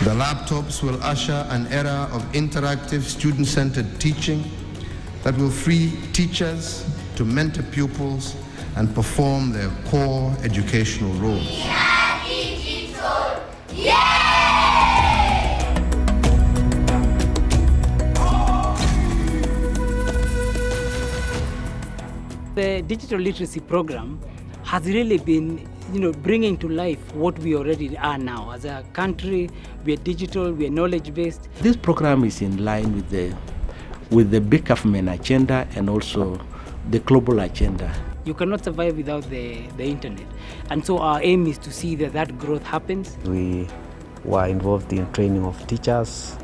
The laptops will usher an era of interactive, student-centered teaching that will free teachers to mentor pupils and perform their core educational roles. The digital literacy program has really been, bringing to life what we already are now. As a country, we are digital, we are knowledge-based. This program is in line with the big government agenda and also the global agenda. You cannot survive without the internet. And so our aim is to see that growth happens. We were involved in training of teachers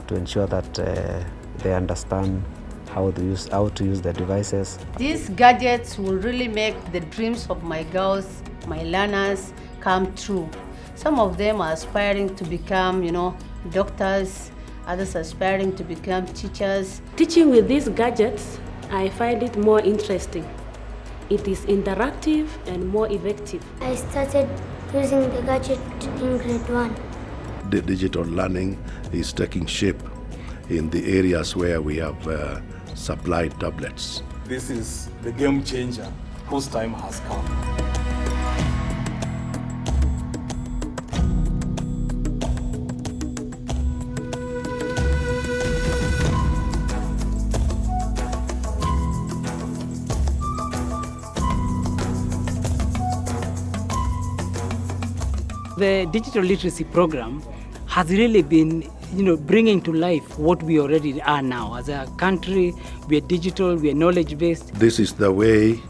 to ensure that they understand how to use the devices. These gadgets will really make the dreams of my girls, my learners, come true. Some of them are aspiring to become, doctors, others aspiring to become teachers. Teaching with these gadgets, I find it more interesting. It is interactive and more effective. I started using the gadget in grade 1. The digital learning is taking shape in the areas where we have supplied tablets. This is the game changer whose time has come. The digital literacy program has really been, bringing to life what we already are now. As a country, we are digital, we are knowledge-based. This is the way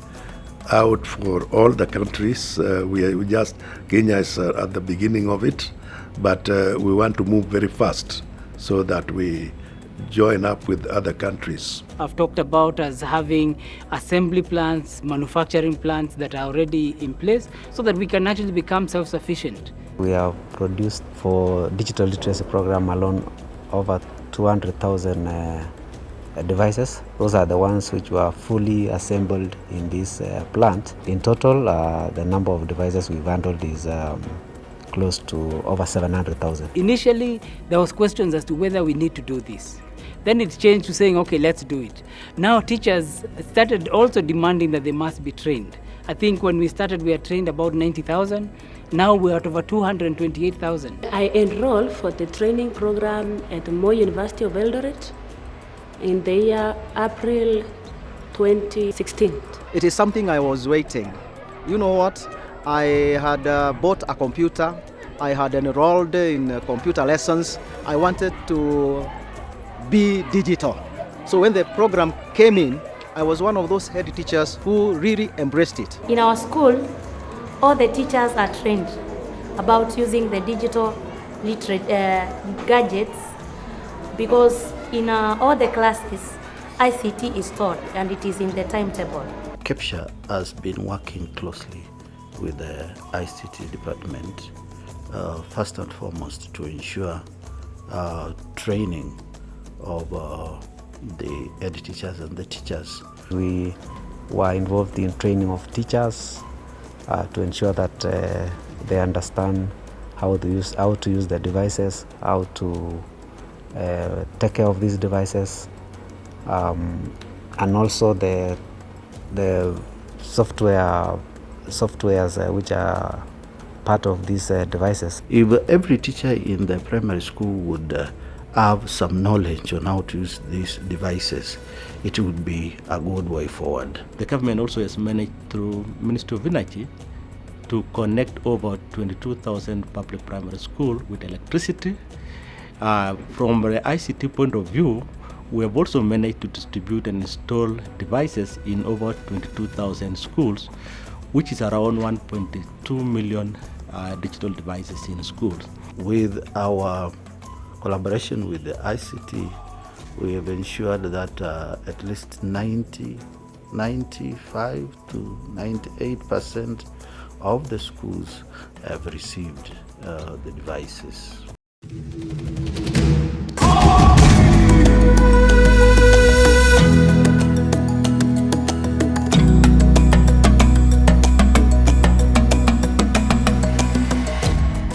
out for all the countries. Kenya is at the beginning of it, but we want to move very fast so that we join up with other countries. I've talked about us having assembly plants, manufacturing plants that are already in place so that we can actually become self-sufficient. We have produced for digital literacy program alone over 200,000 devices. Those are the ones which were fully assembled in this plant. In total, the number of devices we've handled is close to over 700,000. Initially, there was questions as to whether we need to do this. Then it changed to saying, okay, let's do it. Now teachers started also demanding that they must be trained. I think when we started, we had trained about 90,000. Now we're at over 228,000. I enrolled for the training program at the Moi University of Eldoret in the year April 2016. It is something I was waiting. You know what? I had bought a computer. I had enrolled in computer lessons. I wanted to be digital. So when the program came in, I was one of those head teachers who really embraced it. In our school, all the teachers are trained about using the digital gadgets because in all the classes, ICT is taught and it is in the timetable. KEPSHA has been working closely with the ICT department, first and foremost to ensure training of the head teachers and the teachers. We were involved in training of teachers to ensure that they understand how to use the devices, how to take care of these devices, and also the softwares which are part of these devices. If every teacher in the primary school would have some knowledge on how to use these devices, it would be a good way forward. The government also has managed through Ministry of Energy to connect over 22,000 public primary schools with electricity. From the ICT point of view, we have also managed to distribute and install devices in over 22,000 schools, which is around 1.2 million digital devices in schools. With our collaboration with the ICT, we have ensured that at least 95 to 98% of the schools have received the devices.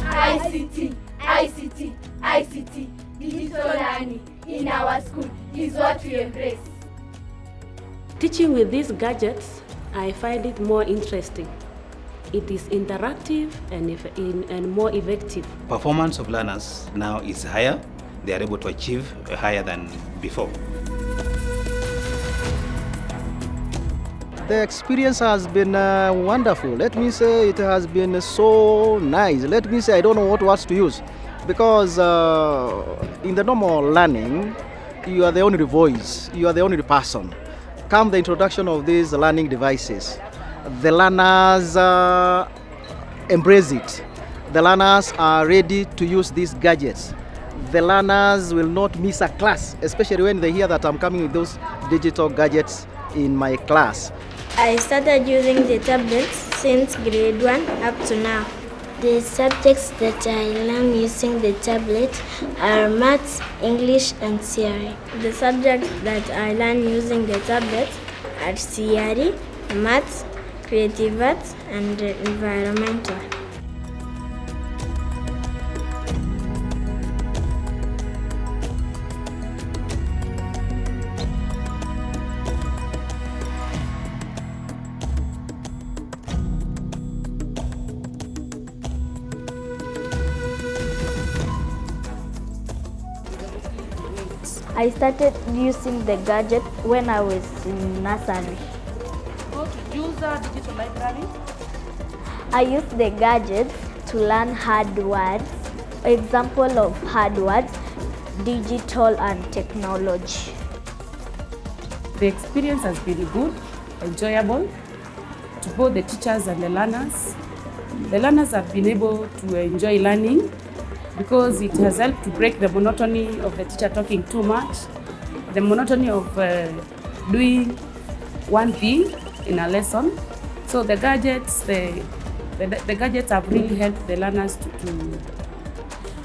ICT, ICT. Teaching with these gadgets, I find it more interesting. It is interactive and more effective. Performance of learners now is higher. They are able to achieve higher than before. The experience has been wonderful. Let me say it has been so nice. Let me say I don't know what words to use, because in the normal learning, you are the only voice, you are the only person. Come the introduction of these learning devices, the learners embrace it. The learners are ready to use these gadgets. The learners will not miss a class, especially when they hear that I'm coming with those digital gadgets in my class. I started using the tablets since grade 1 up to now. The subjects that I learn using the tablet are maths, English, and theory. The subjects that I learn using the tablet are theory, maths, creative arts, and environmental. I started using the gadget when I was in nursery. How to use a digital library? I used the gadget to learn hard words. Example of hard words, digital and technology. The experience has been good, enjoyable to both the teachers and the learners. The learners have been able to enjoy learning because it has helped to break the monotony of the teacher talking too much, the monotony of doing one thing in a lesson. So the gadgets, the gadgets have really helped the learners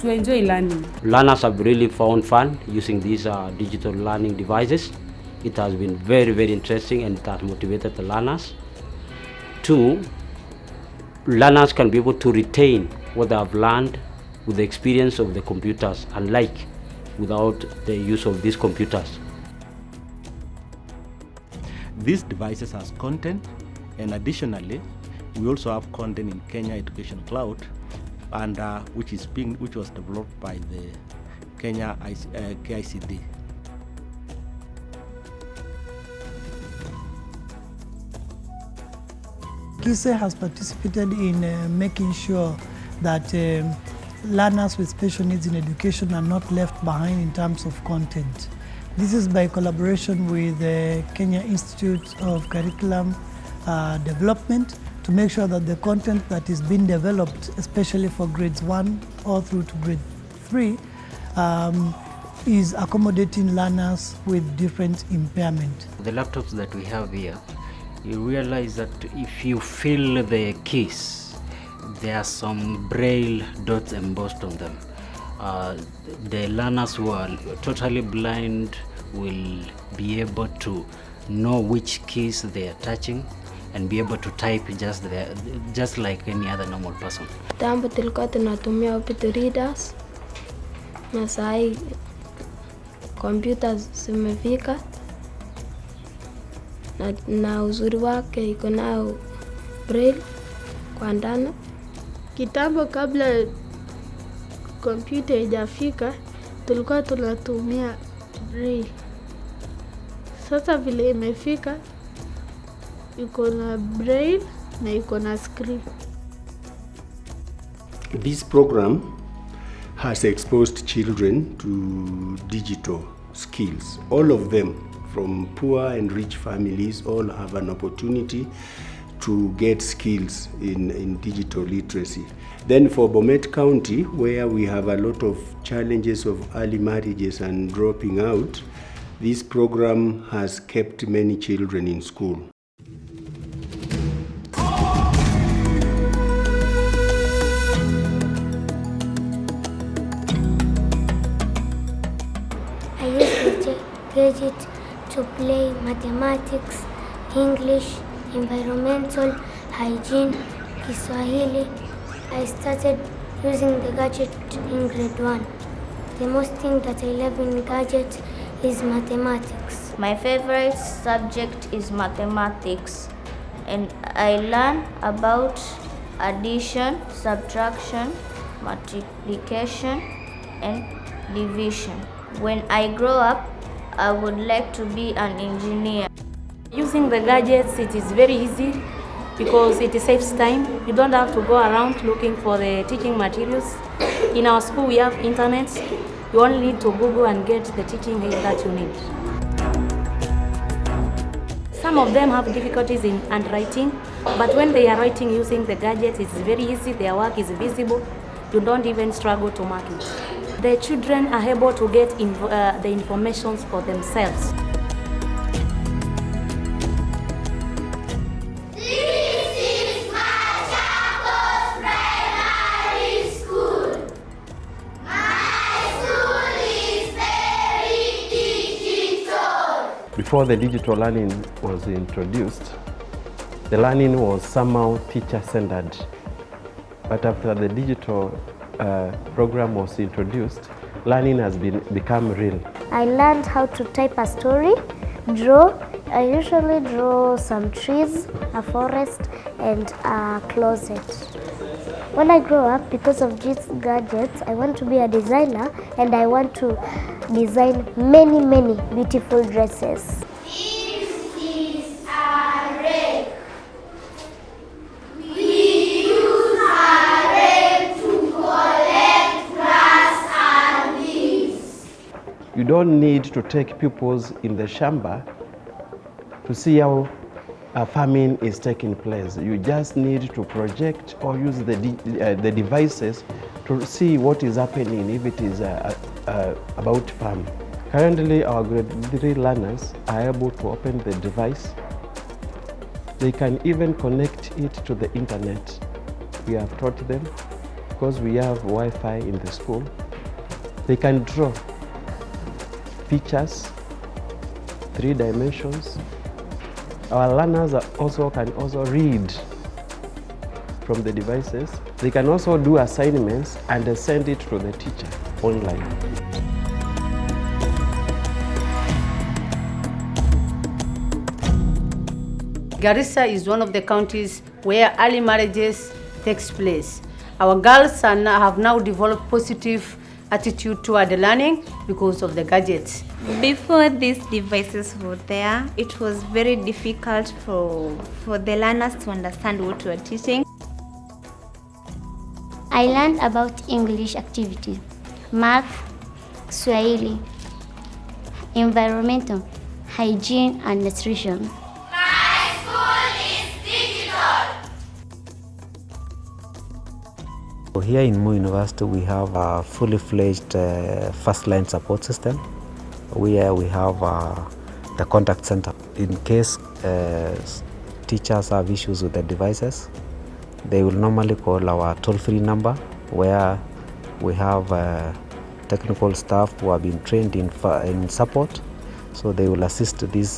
to enjoy learning. Learners have really found fun using these digital learning devices. It has been very, very interesting and it has motivated the learners. 2, learners can be able to retain what they have learned with the experience of the computers, unlike without the use of these computers. These devices has content, and additionally, we also have content in Kenya Education Cloud, and which was developed by the Kenya KICD. KISE has participated in making sure that learners with special needs in education are not left behind in terms of content. This is by collaboration with the Kenya Institute of Curriculum Development to make sure that the content that is being developed, especially for grades 1 all through to grade 3, is accommodating learners with different impairment. The laptops that we have here, you realize that if you feel the keys, there are some braille dots embossed on them. The learners who are totally blind will be able to know which keys they are touching and be able to type just like any other normal person. Kitambo tulikuwa tunatumia optic readers na sahi computers zimefika na uzuri wake iko nao braille kwa ndani. Kitambo kabla kompyuta haijafika tulikuwa tunatumia braille. Sasa vile imefika iko na braille na iko na screen. This program has exposed children to digital skills. All of them, from poor and rich families, all have an opportunity to get skills in digital literacy. Then for Bomet County, where we have a lot of challenges of early marriages and dropping out, this program has kept many children in school. I use the gadget to play mathematics, English, environmental, hygiene, Kiswahili. I started using the gadget in grade 1. The most thing that I love in gadget is mathematics. My favorite subject is mathematics, and I learn about addition, subtraction, multiplication, and division. When I grow up, I would like to be an engineer. Using the gadgets, it is very easy because it saves time. You don't have to go around looking for the teaching materials. In our school, we have internet. You only need to Google and get the teaching aid that you need. Some of them have difficulties in handwriting, but when they are writing using the gadgets, it's very easy. Their work is visible. You don't even struggle to mark it. The children are able to get the information for themselves. Before the digital learning was introduced, the learning was somehow teacher-centered. But after the digital program was introduced, learning has become real. I learned how to type a story, draw. I usually draw some trees, a forest, and a closet. When I grow up, because of these gadgets, I want to be a designer, and I want to design many, many beautiful dresses. This is a rake. We use a rake to collect grass and leaves. You don't need to take pupils in the shamba to see how farming is taking place. You just need to project or use the devices to see what is happening if it is about farm. Currently, our grade 3 learners are able to open the device. They can even connect it to the internet. We have taught them, because we have Wi-Fi in the school, they can draw pictures, 3 dimensions. Our learners can also read from the devices. They can also do assignments and send it to the teacher online. Garissa is one of the counties where early marriages takes place. Our girls have now developed positive attitude toward the learning because of the gadgets. Before these devices were there, it was very difficult for the learners to understand what we were teaching. I learned about English activities, math, Swahili, environmental, hygiene, and nutrition. My school is digital. Here in Moi University, we have a fully fledged first-line support system where we have the contact center. In case teachers have issues with the devices, they will normally call our toll-free number, where we have technical staff who have been trained in support. So they will assist these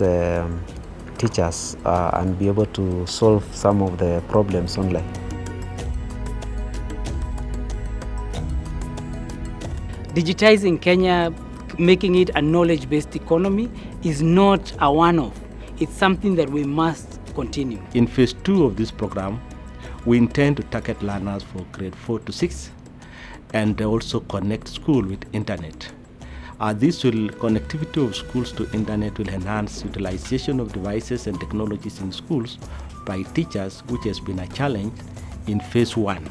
teachers and be able to solve some of the problems online. Digitizing Kenya, making it a knowledge-based economy, is not a one-off. It's something that we must continue. In phase 2 of this program, we intend to target learners for grade 4 to 6 and also connect school with internet. Connectivity of schools to internet will enhance utilization of devices and technologies in schools by teachers, which has been a challenge in phase 1.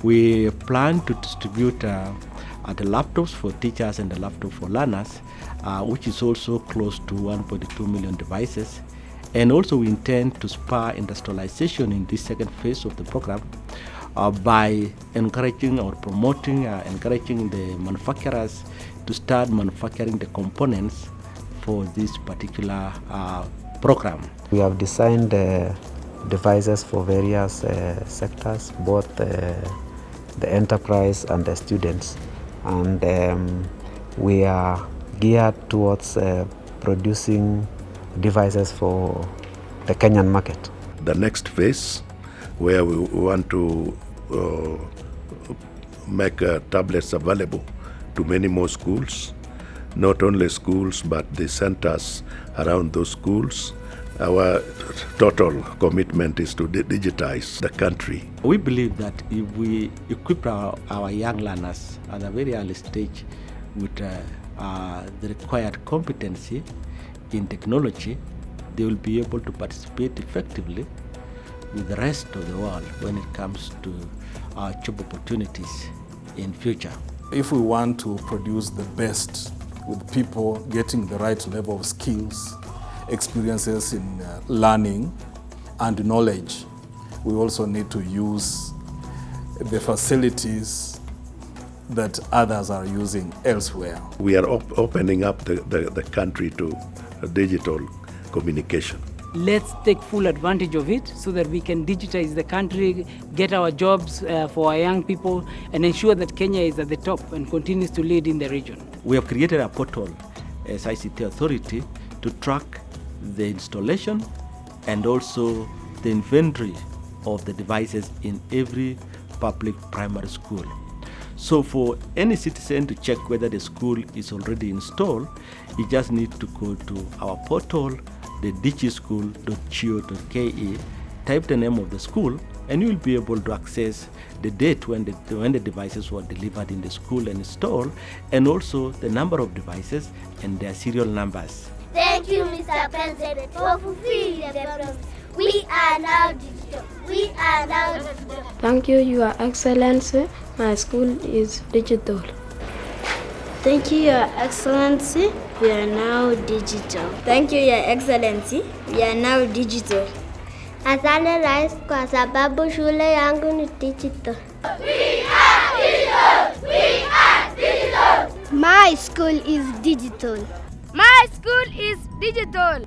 We plan to distribute the laptops for teachers and the laptop for learners, which is also close to 1.2 million devices. And also we intend to spur industrialization in this second phase of the program by encouraging or promoting, encouraging the manufacturers to start manufacturing the components for this particular program. We have designed devices for various sectors, both the enterprise and the students. And we are geared towards producing devices for the Kenyan market. The next phase, where we want to make tablets available to many more schools, not only schools but the centers around those schools. Our total commitment is to digitize the country. We believe that if we equip our young learners at a very early stage with the required competency in technology, they will be able to participate effectively with the rest of the world when it comes to job opportunities in future. If we want to produce the best with people getting the right level of skills, experiences in learning and knowledge, we also need to use the facilities that others are using elsewhere. We are opening up the country to digital communication. Let's take full advantage of it so that we can digitize the country, get our jobs for our young people, and ensure that Kenya is at the top and continues to lead in the region. We have created a portal as ICT Authority to track the installation and also the inventory of the devices in every public primary school. So for any citizen to check whether the school is already installed, you just need to go to our portal, the digischool.go.ke, type the name of the school, and you will be able to access the date when the devices were delivered in the school and installed, and also the number of devices and their serial numbers. Thank you, Mr. President, for fulfilling the promise. We are now digital. We are now digital. Thank you, Your Excellency. My school is digital. Thank you, Your Excellency. We are now digital. Thank you, Your Excellency. We are now digital. Asante Rais kwa sababu shule yangu ni digital. We are digital. We are digital. My school is digital. My school is digital.